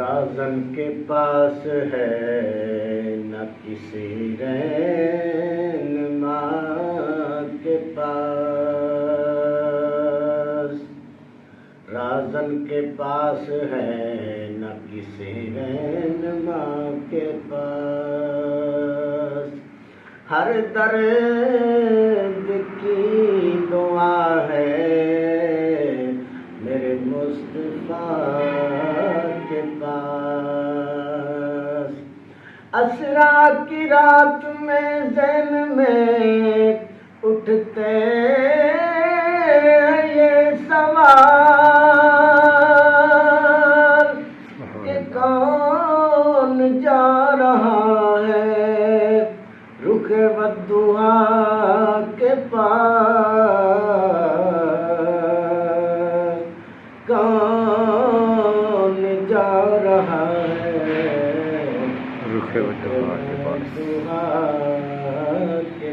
رازن کے پاس ہے نہ کسی رہنما کے پاس، رازن کے پاس ہے نہ کسی رہنما کے پاس، ہر درد کی دعا ہے میرے مصطفیٰ کے پاس، اسرا کی رات میں ذہن میں اٹھتے یہ سوال کہ کون جا رہا ہے رخ والدہا کے پاس، کون جا رہا ہے رخ والدہا کے پاس۔